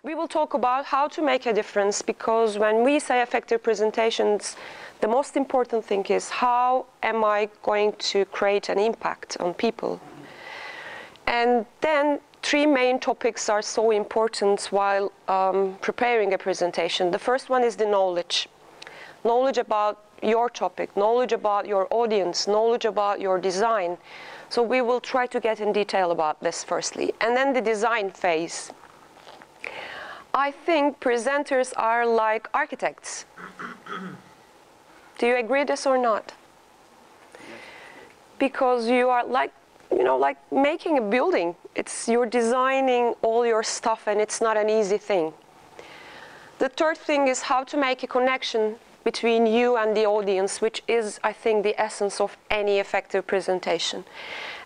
We will talk about how to make a difference, because when we say effective presentations, the most important thing is how am I going to create an impact on people? And then three main topics are so important while preparing a presentation. The first one is the knowledge. Knowledge about your topic, knowledge about your audience, knowledge about your design. So we will try to get in detail about this firstly. And then the design phase. I think presenters are like architects. Do you agree this or not? Because you are like, you know, like making a building. You're designing all your stuff, and it's not an easy thing. The third thing is how to make a connection between you and the audience, which is, I think, the essence of any effective presentation.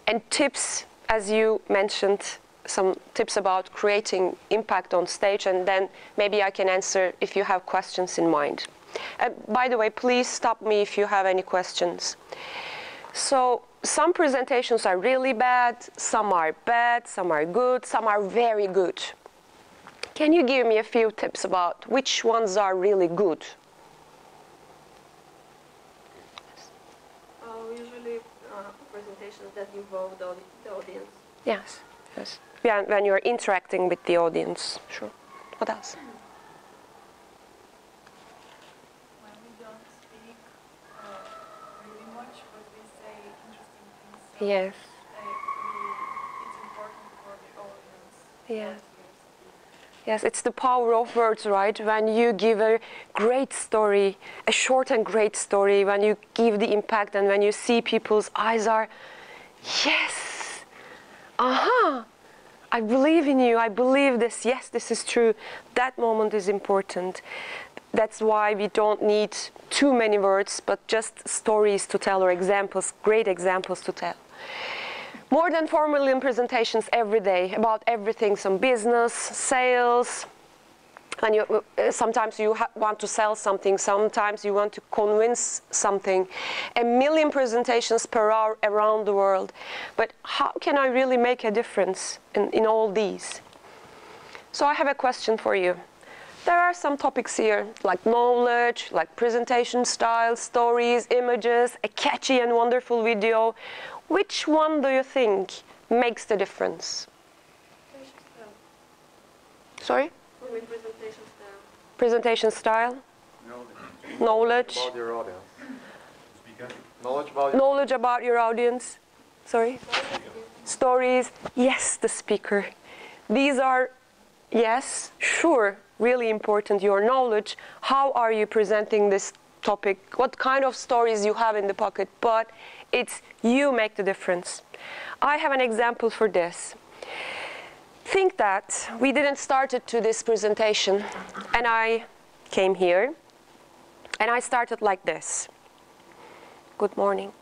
And tips, as you mentioned, some tips about creating impact on stage, and then maybe I can answer if you have questions in mind. By the way, please stop me if you have any questions. So some presentations are really bad, some are good, some are very good. Can you give me a few tips about which ones are really good? Usually presentations that involve the audience. Yes, yes. Yeah, when you're interacting with the audience. Sure. What else? When we don't speak really much, but we say interesting things. So Yes. It's important for the audience. Yes. Yes, it's the power of words, right? When you give a great story, a short and great story, when you give the impact and when you see people's eyes are, yes, I believe in you, I believe this, yes, this is true. That moment is important. That's why we don't need too many words, but just stories to tell or examples, great examples to tell. More than 4 million presentations every day about everything, some business, sales, and sometimes you want to sell something, sometimes you want to convince something. 1 million presentations per hour around the world. But how can I really make a difference in all these? So I have a question for you. There are some topics here, like knowledge, like presentation style, stories, images, a catchy and wonderful video. Which one do you think makes the difference? Sorry? For me, presentation style. Presentation style? Knowledge. About your audience. Knowledge about your audience. Sorry? Stories. Yes, the speaker. These are, yes, sure, really important. Your knowledge. How are you presenting this topic? What kind of stories you have in the pocket? But it's you make the difference. I have an example for this. Think that we didn't start to this presentation, and I came here, and I started like this. Good morning.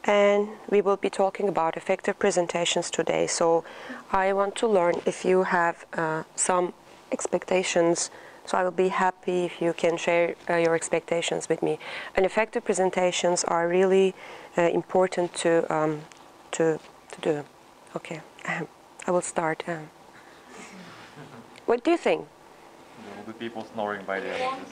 And we will be talking about effective presentations today. So I want to learn if you have some expectations. So I will be happy if you can share your expectations with me. And effective presentations are really important to do. Okay, I will start. What do you think? All the people snoring by the end.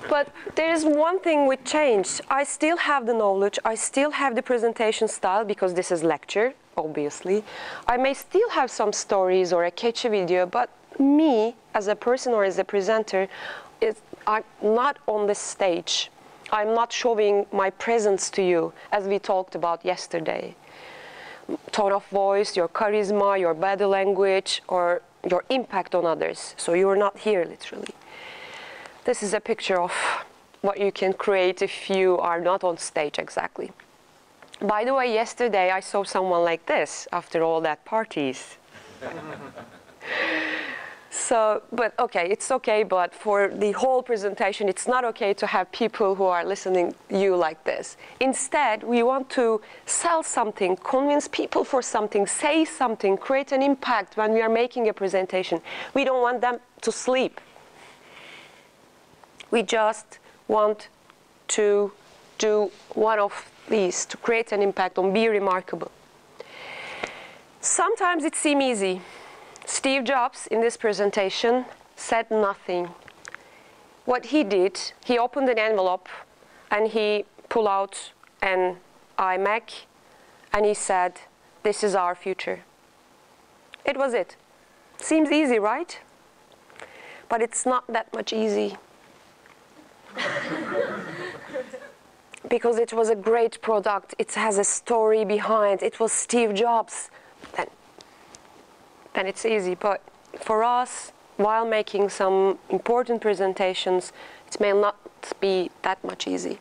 But there is one thing which changed. I still have the knowledge, I still have the presentation style, because this is lecture, obviously. I may still have some stories or a catchy video, but me, as a person or as a presenter, I'm not on this stage. I'm not showing my presence to you, as we talked about yesterday. Tone of voice, your charisma, your body language, or your impact on others. So you're not here, literally. This is a picture of what you can create if you are not on stage exactly. By the way, yesterday I saw someone like this after all that parties. So, but okay, it's okay, but for the whole presentation, it's not okay to have people who are listening to you like this. Instead, we want to sell something, convince people for something, say something, create an impact when we are making a presentation. We don't want them to sleep. We just want to do one of these, to create an impact, and be remarkable. Sometimes it seems easy. Steve Jobs, in this presentation, said nothing. What he did, he opened an envelope and he pulled out an iMac and he said, "This is our future." It was it. Seems easy, right? But it's not that much easy. Because it was a great product. It has a story behind. It was Steve Jobs. Then it's easy. But for us, while making some important presentations, it may not be that much easy.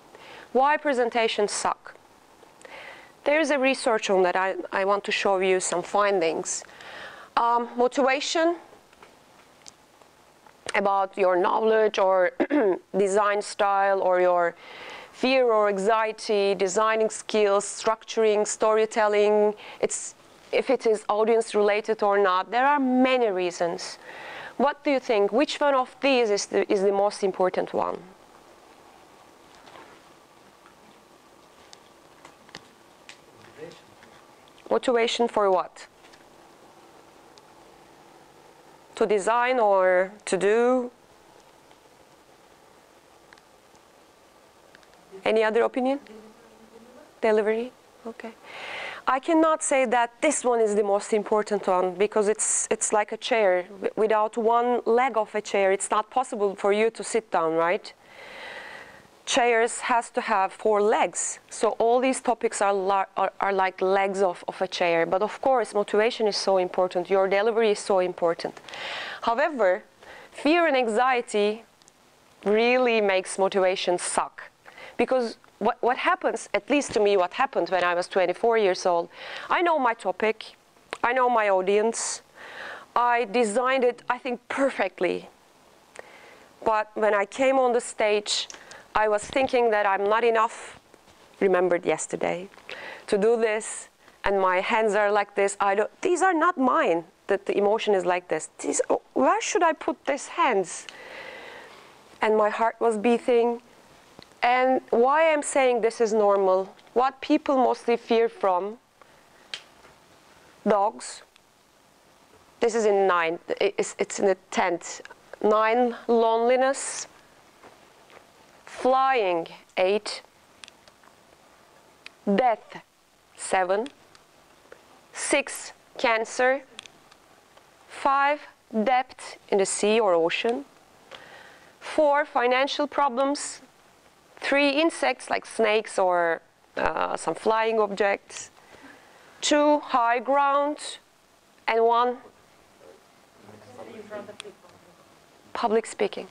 Why presentations suck? There's a research on that. I want to show you some findings. Motivation about your knowledge or design style or your fear or anxiety, designing skills, structuring, storytelling, if it is audience related or not. There are many reasons. What do you think? Which one of these is the most important one? Motivation for what? To design or to do? Any other opinion? Delivery? Okay. I cannot say that this one is the most important one because it's like a chair. Without one leg of a chair, it's not possible for you to sit down, right? Chairs has to have 4 legs. So all these topics are like legs of a chair. But of course, motivation is so important. Your delivery is so important. However, fear and anxiety really makes motivation suck. Because what happens, at least to me, what happened when I was 24 years old, I know my topic, I know my audience, I designed it, I think, perfectly. But when I came on the stage, I was thinking that I'm not enough, remembered yesterday, to do this, and my hands are like this. These are not mine, that the emotion is like this. Where should I put these hands? And my heart was beating. And why I'm saying this is normal, what people mostly fear from, dogs. This is in 9, it's in the 10th. 9, loneliness. Flying, 8. Death, 7. 6, cancer. 5, debt in the sea or ocean. 4, financial problems. 3, insects like snakes or some flying objects. 2, high ground. And 1, public speaking.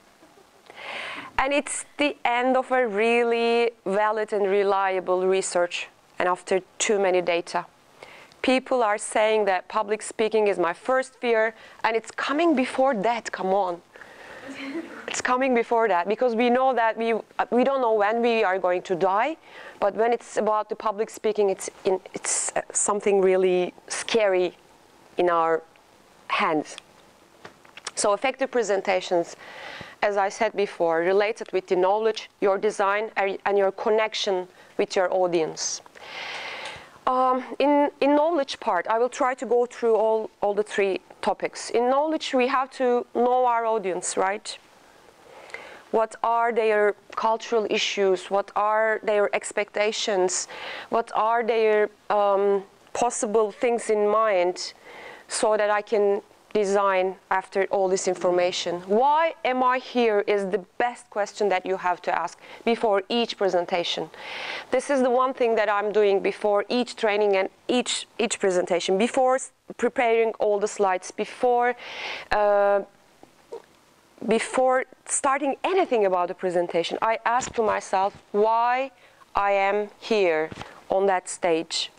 And it's the end of a really valid and reliable research, and after too many data. People are saying that public speaking is my first fear, and it's coming before that, come on. It's coming before that, because we know that we don't know when we are going to die, but when it's about the public speaking, it's something really scary in our hands. So effective presentations, as I said before, related with the knowledge, your design, and your connection with your audience. In knowledge part, I will try to go through all the 3 topics. In knowledge, we have to know our audience, right? What are their cultural issues? What are their expectations? What are their possible things in mind so that I can design after all this information? Why am I here is the best question that you have to ask before each presentation. This is the one thing that I'm doing before each training and each presentation, before preparing all the slides, before starting anything about the presentation. I ask to myself why I am here on that stage.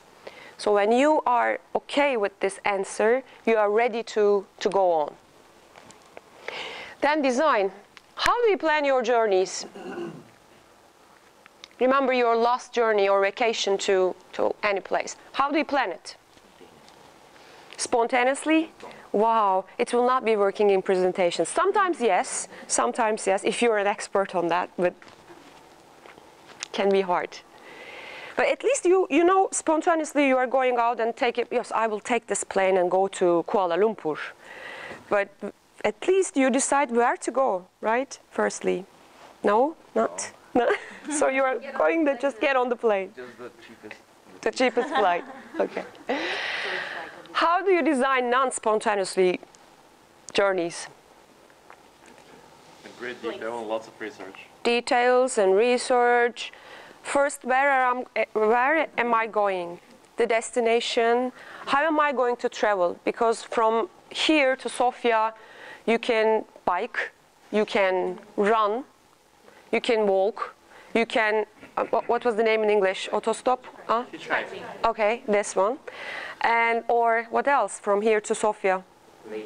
So when you are okay with this answer, you are ready to go on. Then design. How do you plan your journeys? Remember your last journey or vacation to any place. How do you plan it? Spontaneously? Wow, it will not be working in presentations. Sometimes yes, if you're an expert on that, but it can be hard. But at least you know spontaneously you are going out and take it. Yes, I will take this plane and go to Kuala Lumpur. but at least you decide where to go, right? Firstly. No? Not? No? So you are going to just get on the plane. Just the cheapest. The cheapest flight. Okay. How do you design non-spontaneously journeys? In great detail and lots of research. Details and research. First, where am I going? The destination. How am I going to travel? Because from here to Sofia, you can bike, you can run, you can walk, you can, what was the name in English? Autostop? Hitchhiking. Okay, this one. And, or what else from here to Sofia? Plane.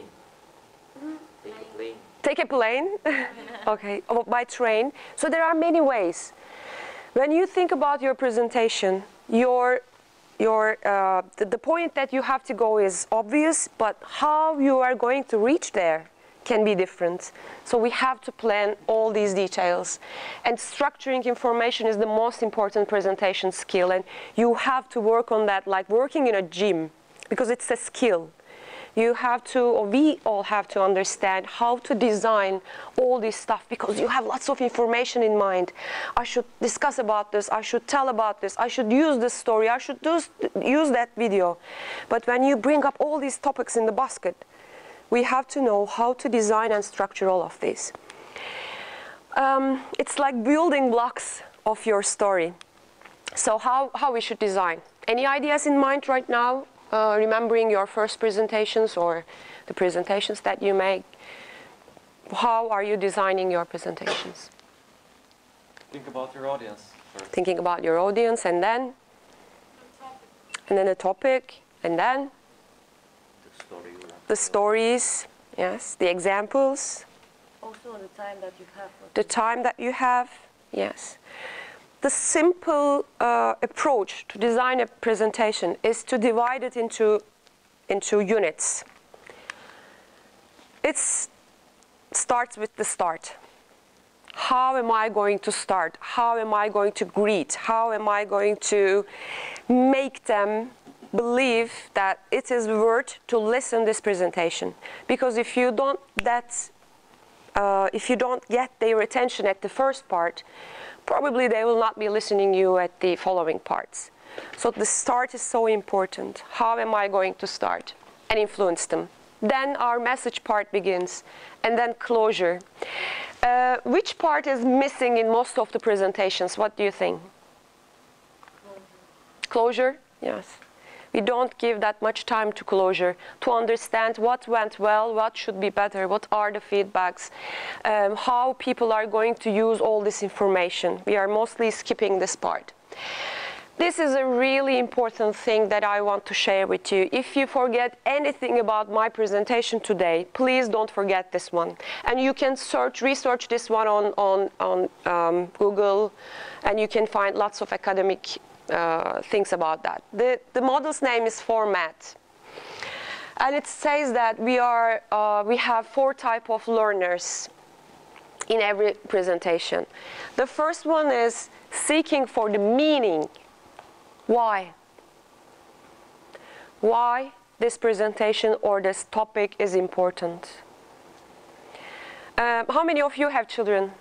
Take a plane. Take a plane. Okay, or by train. So there are many ways. When you think about your presentation, the point that you have to go is obvious, but how you are going to reach there can be different. So we have to plan all these details. And structuring information is the most important presentation skill. And you have to work on that like working in a gym, because it's a skill. You have to, or we all have to understand how to design all this stuff, because you have lots of information in mind. I should discuss about this, I should tell about this, I should use this story, I should use that video. But when you bring up all these topics in the basket, we have to know how to design and structure all of these. It's like building blocks of your story. So how we should design? Any ideas in mind right now? Remembering your first presentations or the presentations that you make, how are you designing your presentations? Think about your audience first. Thinking about your audience, and then the topic, and then The story. the stories, yes, the examples, Also the time that you have. the time that you have, yes. The simple approach to design a presentation is to divide it into units. It starts with the start. How am I going to start? How am I going to greet? How am I going to make them believe that it is worth to listen this presentation? Because if you don't get their attention at the first part, probably they will not be listening you at the following parts. So the start is so important. How am I going to start and influence them? Then our message part begins, and then closure. Which part is missing in most of the presentations? What do you think? Closure? Yes. We don't give that much time to closure, to understand what went well, what should be better, what are the feedbacks, how people are going to use all this information. We are mostly skipping this part. This is a really important thing that I want to share with you. If you forget anything about my presentation today, please don't forget this one. And you can research this one on Google, and you can find lots of academic things about that. The model's name is Format, and it says that we have 4 types of learners in every presentation. The first one is seeking for the meaning. Why? Why this presentation or this topic is important. How many of you have children?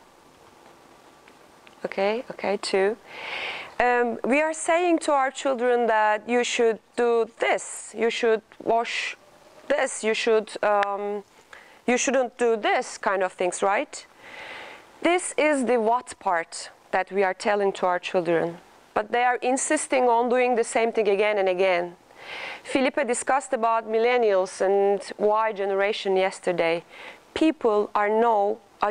Okay, 2. We are saying to our children that you should do this, you should wash this, you shouldn't do this kind of things, right? This is the what part that we are telling to our children, but they are insisting on doing the same thing again and again. Felipe discussed about millennials and Y generation yesterday. People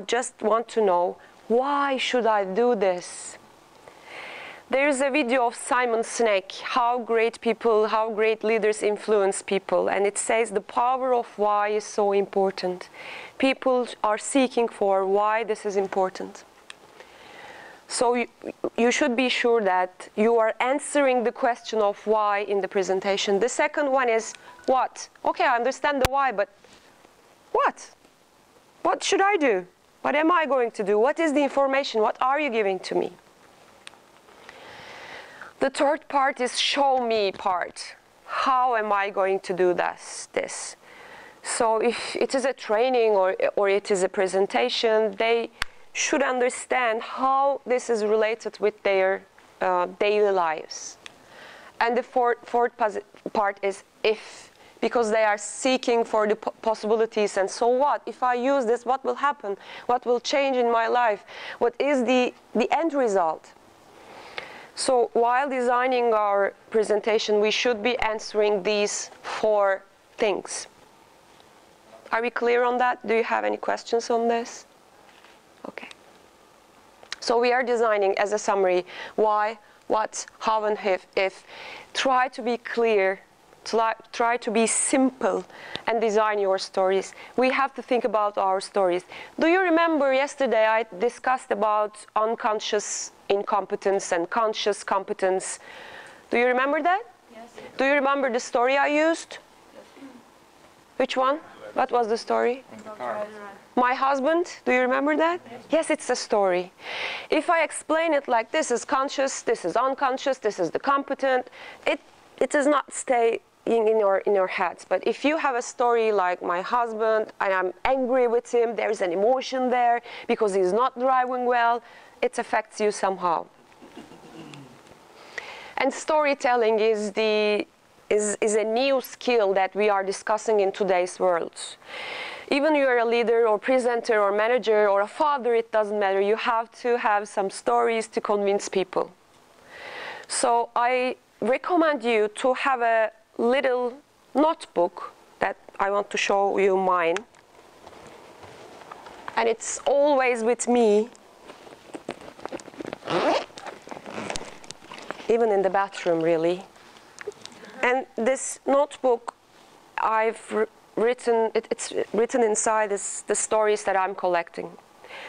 just want to know, why should I do this? There is a video of Simon Sinek, how great leaders influence people. And it says the power of why is so important. People are seeking for why this is important. So you should be sure that you are answering the question of why in the presentation. The second one is what? Okay, I understand the why, but what? What should I do? What am I going to do? What is the information? What are you giving to me? The third part is show me part. How am I going to do this? So if it is a training or it is a presentation, they should understand how this is related with their daily lives. And the fourth part is if, because they are seeking for the possibilities. And so what? If I use this, what will happen? What will change in my life? What is the end result? So while designing our presentation, we should be answering these 4 things. Are we clear on that? Do you have any questions on this? Okay. So we are designing as a summary why, what, how, and if. Try to be clear, try to be simple, and design your stories. We have to think about our stories. Do you remember yesterday I discussed about unconscious incompetence and conscious competence? Do you remember that? Yes. Do you remember the story I used? Which one? What was the story? My husband, do you remember that? Yes, it's a story. If I explain it like this is conscious, this is unconscious, this is the competent, it does not stay in your heads. But if you have a story like my husband, and I'm angry with him, there's an emotion there because he's not driving well, it affects you somehow. And storytelling is a new skill that we are discussing in today's world. Even you're a leader or presenter or manager or a father, it doesn't matter. You have to have some stories to convince people. So I recommend you to have a little notebook that I want to show you mine. And it's always with me, even in the bathroom, really. And this notebook, I've written, it's written inside the stories that I'm collecting.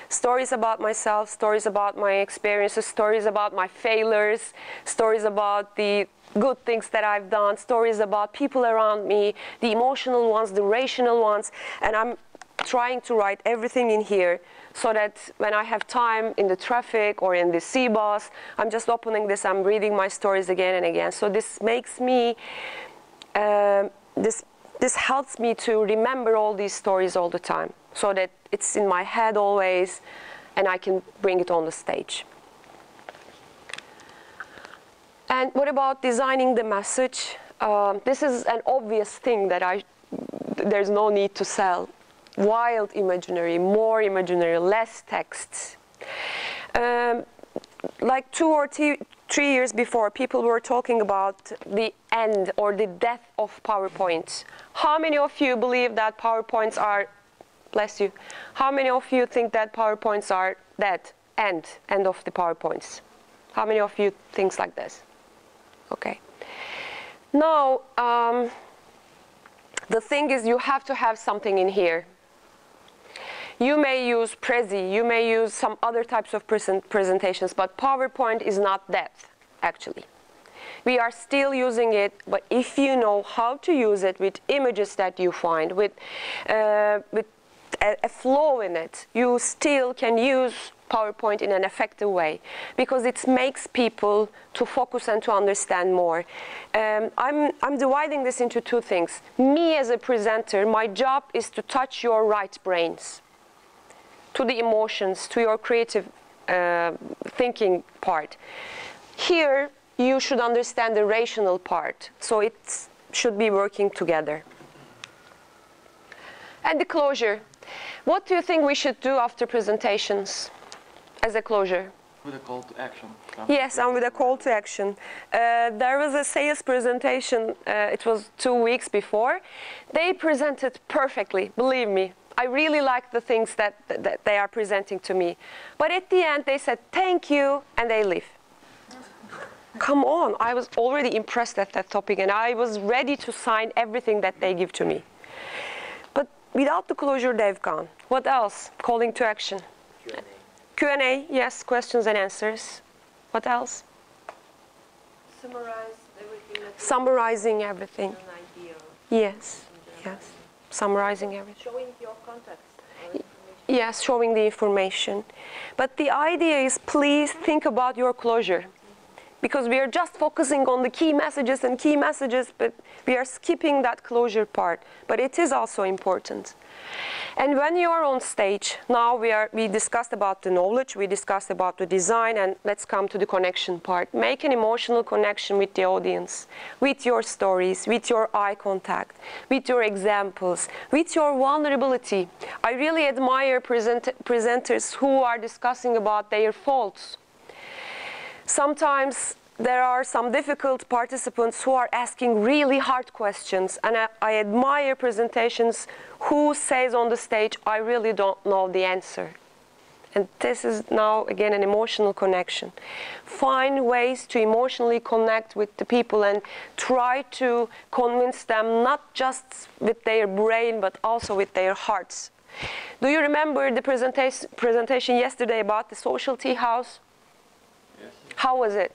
Stories about myself, stories about my experiences, stories about my failures, stories about the good things that I've done, stories about people around me, the emotional ones, the rational ones. And I'm trying to write everything in here so that when I have time in the traffic or in the sea bus, I'm just opening this, I'm reading my stories again and again. So this makes me, this helps me to remember all these stories all the time, so that it's in my head always, and I can bring it on the stage. And what about designing the message? This is an obvious thing that there's no need to sell. Wild imaginary, more imaginary, less text. Like 2 or 3 years before, people were talking about the end or the death of PowerPoint. How many of you believe that PowerPoints are, bless you, how many of you think that PowerPoints are dead, end of the PowerPoints? How many of you think like this? Okay. Now, the thing is, you have to have something in here. You may use Prezi, you may use some other types of presentations, but PowerPoint is not dead, actually. We are still using it, but if you know how to use it with images that you find, with a flow in it, you still can use PowerPoint in an effective way, because it makes people to focus and to understand more. I'm dividing this into 2 things. Me as a presenter, my job is to touch your right brains, to the emotions, to your creative thinking part. Here, you should understand the rational part, so it should be working together. And the closure. What do you think we should do after presentations as a closure? With a call to action. Yes, and with a call to action. There was a sales presentation, it was 2 weeks before. They presented perfectly, believe me. I really like the things that they are presenting to me. But at the end, they said, thank you, and they leave. Come on, I was already impressed at that topic, and I was ready to sign everything that they give to me. But without the closure, they've gone. What else? Calling to action. Q&A, yes, questions and answers. What else? Summarize everything. Summarizing everything. An idea. Yes, yes. Summarizing everything. Showing your context. Yes, showing the information. But the idea is, please think about your closure. because we are just focusing on the key messages and key messages, but we are skipping that closure part. But it is also important. And when you are on stage, now we discussed about the knowledge, we discussed about the design, and let's come to the connection part. Make an emotional connection with the audience, with your stories, with your eye contact, with your examples, with your vulnerability. I really admire presenters who are discussing about their faults. Sometimes there are some difficult participants who are asking really hard questions, and I admire presentations who says on the stage, I really don't know the answer. And this is now, again, an emotional connection. Find ways to emotionally connect with the people and try to convince them not just with their brain, but also with their hearts. Do you remember the presentation yesterday about the social tea house? Yes. How was it?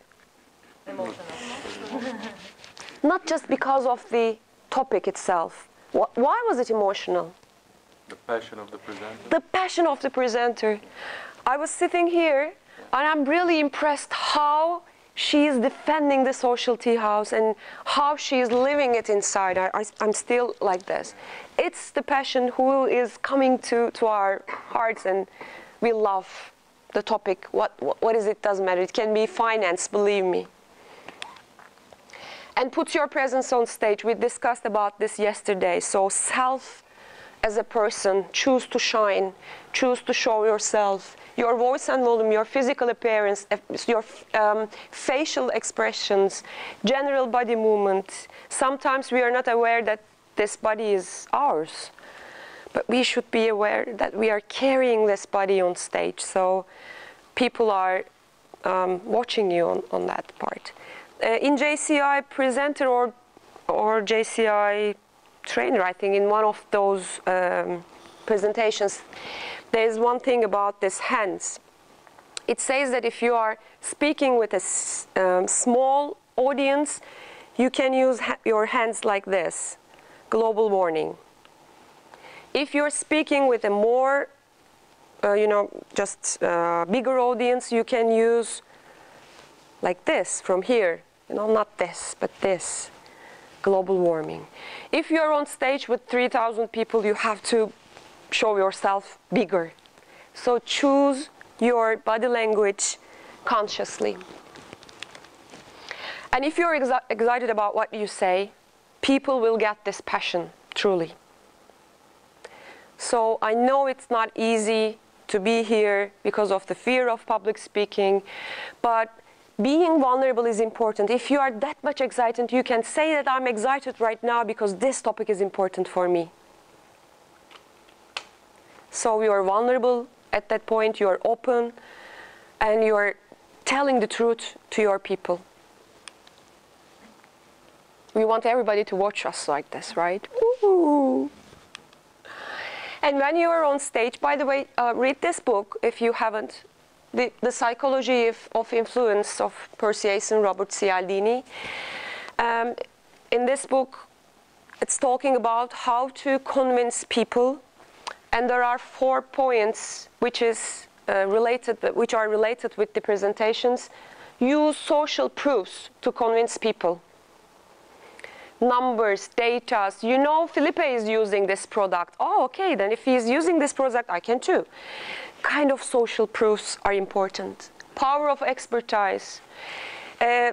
Emotional. Not just because of the topic itself. Why was it emotional? The passion of the presenter. The passion of the presenter. I was sitting here and I'm really impressed how she is defending the social tea house and how she is living it inside. I'm still like this. It's the passion who is coming to our hearts, and we love the topic. What is it? Doesn't matter. It can be finance, believe me. And put your presence on stage. We discussed about this yesterday. So self as a person, choose to shine, choose to show yourself, your voice and volume, your physical appearance, your facial expressions, general body movement. Sometimes we are not aware that this body is ours, but we should be aware that we are carrying this body on stage. So people are watching you on that part. In JCI presenter or JCI trainer, I think in one of those presentations, there's one thing about this hands. It says that if you are speaking with a small audience, you can use your hands like this, global warning. If you're speaking with a more, bigger audience, you can use like this from here, not this, but this, global warming. If you're on stage with 3,000 people, you have to show yourself bigger. So choose your body language consciously. And if you're excited about what you say, people will get this passion, truly. So I know it's not easy to be here because of the fear of public speaking, but being vulnerable is important. If you are that much excited, you can say that I'm excited right now because this topic is important for me. So you are vulnerable at that point, you are open, and you are telling the truth to your people. We want everybody to watch us like this, right? Woo-hoo. And when you are on stage, by the way, read this book if you haven't. The Psychology of Influence of Persuasion and Robert Cialdini. In this book, it's talking about how to convince people, and there are 4 points which are related with the presentations. Use social proofs to convince people. Numbers, data. Felipe is using this product. Oh, okay, then if he's using this product, I can too. Kind of social proofs are important. Power of expertise.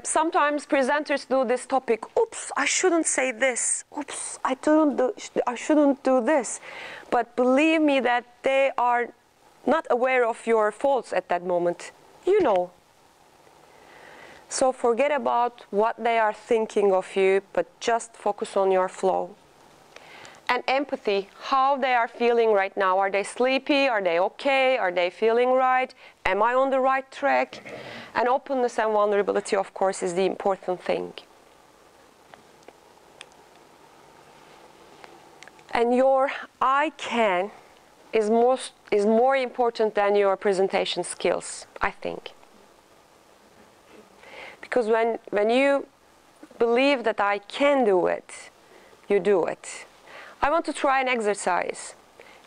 Sometimes presenters do this topic. Oops, I shouldn't say this. Oops, I shouldn't do this. But believe me that they are not aware of your faults at that moment. You know. So forget about what they are thinking of you, but just focus on your flow. And empathy, how they are feeling right now. Are they sleepy? Are they okay? Are they feeling right? Am I on the right track? And openness and vulnerability, of course, is the important thing. And your I can is more important than your presentation skills, I think. Because when you believe that I can do it, you do it. I want to try an exercise.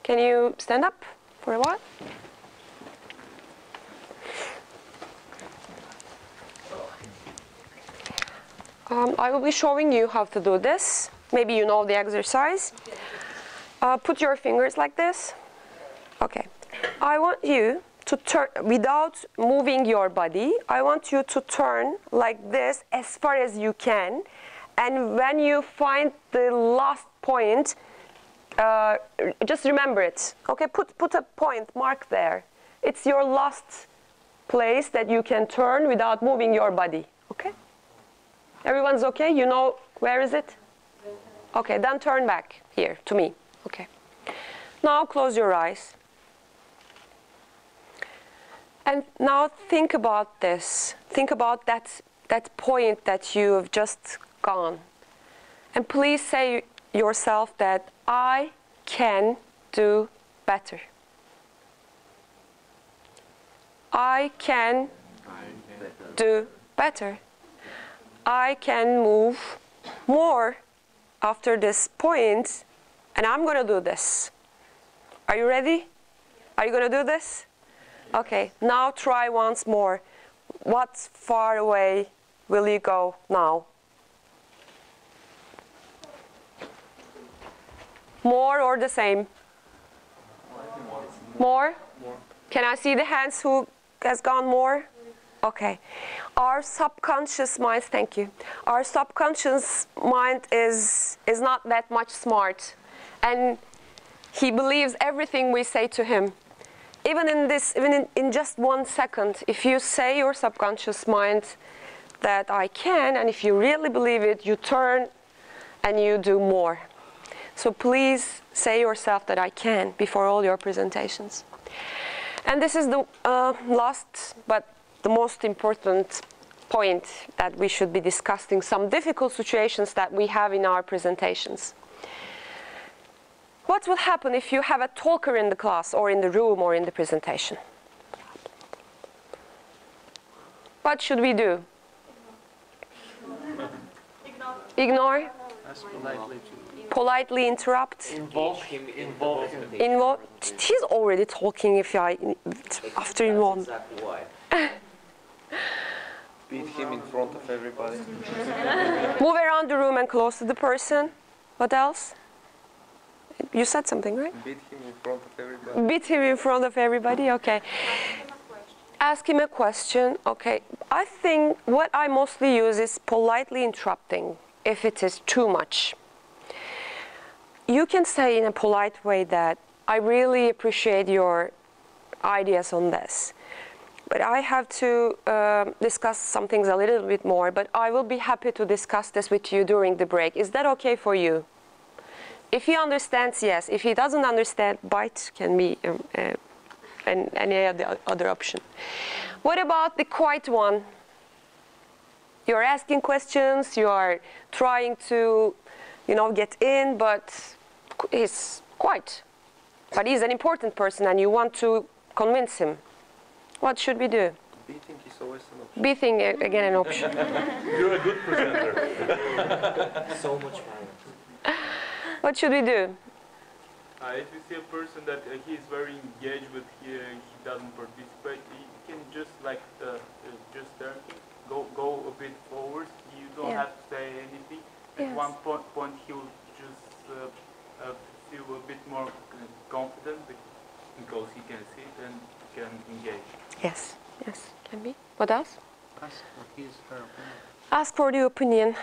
Can you stand up for a while? I will be showing you how to do this. Maybe you know the exercise. Put your fingers like this. Okay. I want you to turn, without moving your body, I want you to turn like this as far as you can. And when you find the last point, just remember it. Okay, put a point, mark there. It's your last place that you can turn without moving your body. Okay? Everyone's okay? You know where is it? Okay, then turn back here to me. Okay. Now close your eyes. And now think about this. Think about that point that you have just gone. And please say yourself that I can do better. I can do better. I can move more after this point, and I'm going to do this. Are you ready? Are you going to do this? Okay, now try once more. What far away will you go now? More or the same? More? Can I see the hands who has gone more? Okay. Our subconscious mind, thank you. Our subconscious mind is not that much smart. And he believes everything we say to him. Even in just 1 second, if you say your subconscious mind that I can, and if you really believe it, you turn and you do more. So please say yourself that I can before all your presentations. And this is the last but the most important point that we should be discussing, some difficult situations that we have in our presentations. What will happen if you have a talker in the class or in the room or in the presentation? What should we do? Ignore? Politely interrupt? Involve him. He's already talking after involve. Exactly why. Beat him in front of everybody. Move around the room and close to the person. What else? You said something, right? Beat him in front of everybody. Beat him in front of everybody, okay. Ask him a question, okay. I think what I mostly use is politely interrupting if it is too much. You can say in a polite way that I really appreciate your ideas on this, but I have to discuss some things a little bit more, but I will be happy to discuss this with you during the break. Is that okay for you? If he understands, yes. If he doesn't understand, bite can be any other option. What about the quiet one? You're asking questions, you are trying to, get in, but he's quiet. But he's an important person and you want to convince him. What should we do? Beating is always an option. Beating, again, an option. You're a good presenter. So much violence. What should we do? If you see a person that he is very engaged with, he doesn't participate, you can just just turn, go a bit forward. You don't have to say anything. At one point he will just feel a bit more confident because he can see it and can engage. Yes, can be. What else? Ask for his or her opinion. Ask for the opinion.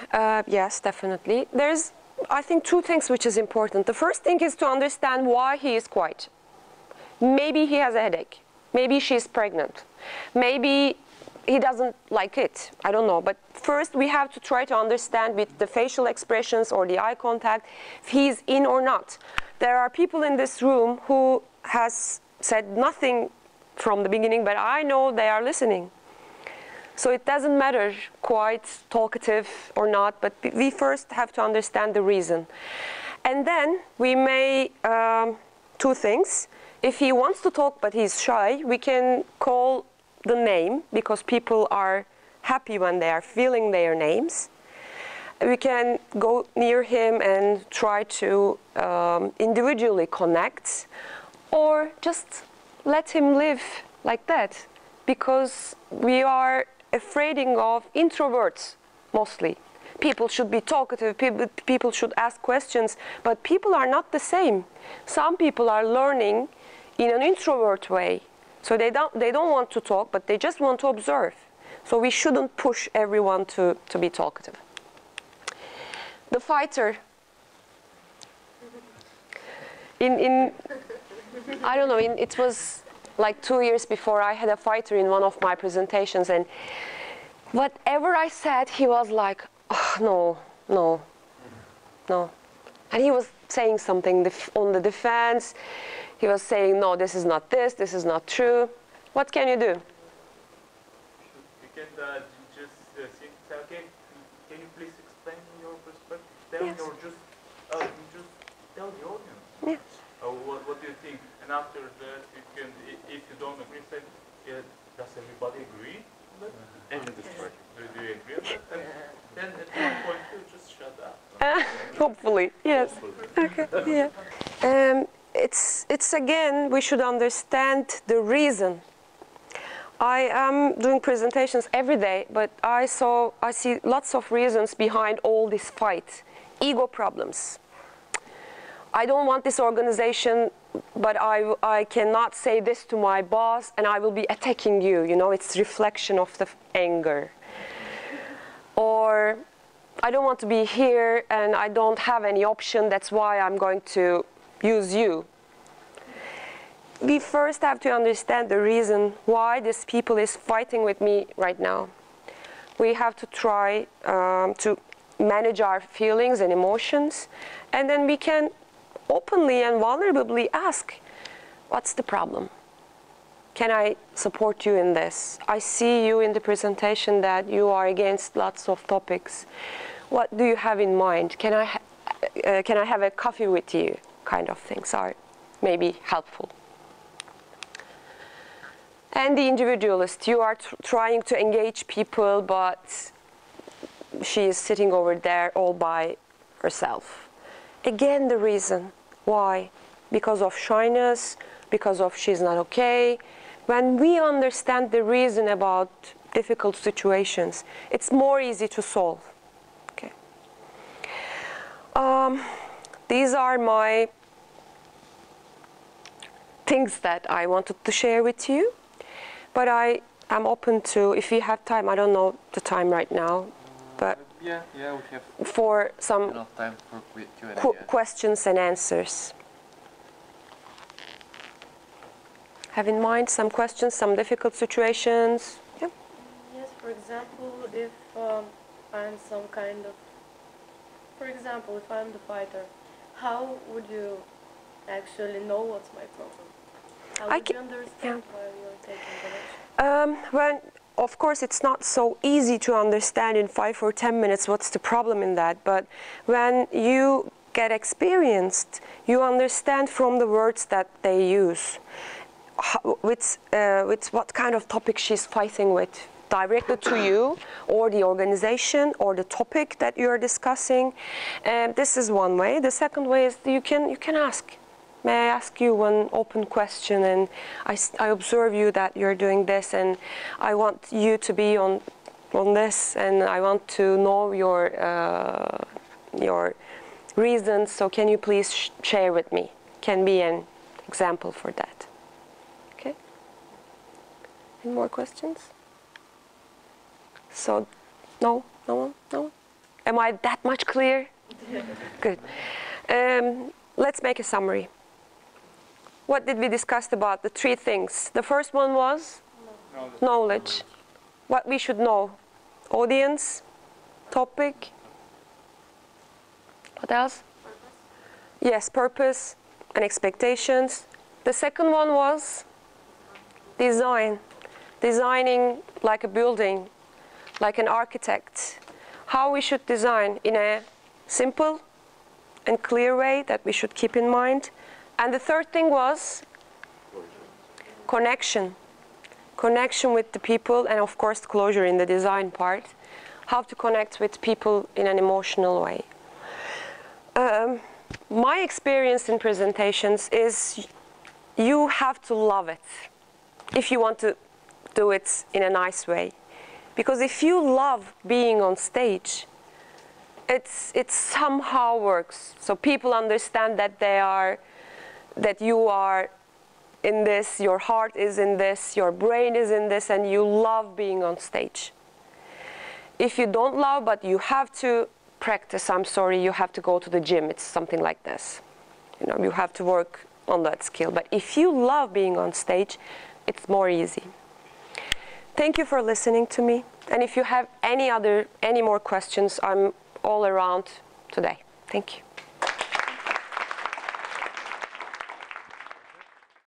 Yes, definitely. There's, I think, two things which is important. The first thing is to understand why he is quiet. Maybe he has a headache. Maybe she's pregnant. Maybe he doesn't like it. I don't know. But first we have to try to understand with the facial expressions or the eye contact if he's in or not. There are people in this room who has said nothing from the beginning, but I know they are listening. So it doesn't matter quite talkative or not, but we first have to understand the reason. And then we may, two things. If he wants to talk but he's shy, we can call the name, because people are happy when they are feeling their names. We can go near him and try to individually connect, or just let him live like that, because we are afraid of introverts mostly. people should be talkative, people should ask questions, but people are not the same. Some people are learning in an introvert way. So they don't want to talk, but they just want to observe. So we shouldn't push everyone to be talkative. The fighter. I don't know, it was like 2 years before I had a fighter in one of my presentations, and whatever I said, he was like, oh, no. And he was saying something on the defense. He was saying, no, this is not not true. What can you do? You can just say, okay, can you please explain your perspective? Tell Yes. me, or just tell the audience. Yes. What do you think? And after that, you can, if you don't agree, say, does everybody agree? And this part. Do you agree on that? And then at one point, you just shut up. Hopefully, yes. Okay, yeah. It's again, we should understand the reason. I am doing presentations every day, but I see lots of reasons behind all this fight. Ego problems. I don't want this organization, but I cannot say this to my boss, and I will be attacking you. You know, it's reflection of the anger. Or I don't want to be here, and I don't have any option. That's why I'm going to use you. We first have to understand the reason why this people is fighting with me right now. We have to try to manage our feelings and emotions, and then we can openly and vulnerably ask, what's the problem? Can I support you in this? I see you in the presentation that you are against lots of topics. What do you have in mind? Can I have a coffee with you? Kind of things are maybe helpful. And the individualist, you are trying to engage people, but she is sitting over there all by herself. Again, the reason why, because of shyness, because of she's not okay. When we understand the reason about difficult situations, it's more easy to solve. Okay. These are my things that I wanted to share with you, but I am open to, if you have time, I don't know the time right now, but yeah, we have for some enough time for Q&A. questions and answers. Have in mind some questions, some difficult situations? Yeah. Yes, for example, if I'm some kind of, for example, if I'm the fighter, how would you actually know what's my problem? How would you understand why you're taking the action? Well, of course, it's not so easy to understand in 5 or 10 minutes what's the problem in that, but when you get experienced, you understand from the words that they use. With what kind of topic she's fighting with, directed to you or the organization or the topic that you are discussing. And this is one way. The second way is you can ask. May I ask you one open question? And I observe you that you're doing this, and I want you to be on this, and I want to know your reasons. So can you please share with me? Can be an example for that. Okay. Any more questions? So, no. Am I that much clear? Good. Let's make a summary. What did we discuss about the 3 things? The first one was knowledge. What we should know. Audience, topic. What else? Purpose. Yes, purpose and expectations. The second one was design. Designing like a building, like an architect. How we should design in a simple and clear way that we should keep in mind. And the third thing was connection. Connection with the people, and of course closure in the design part. How to connect with people in an emotional way. My experience in presentations is you have to love it if you want to do it in a nice way. Because if you love being on stage, it somehow works. So people understand that that you are in this, your heart is in this, your brain is in this, and you love being on stage. If you don't love, but you have to practice, I'm sorry, you have to go to the gym. It's something like this. You know, you have to work on that skill. But if you love being on stage, it's more easy. Thank you for listening to me. And if you have any more questions, I'm all around today. Thank you.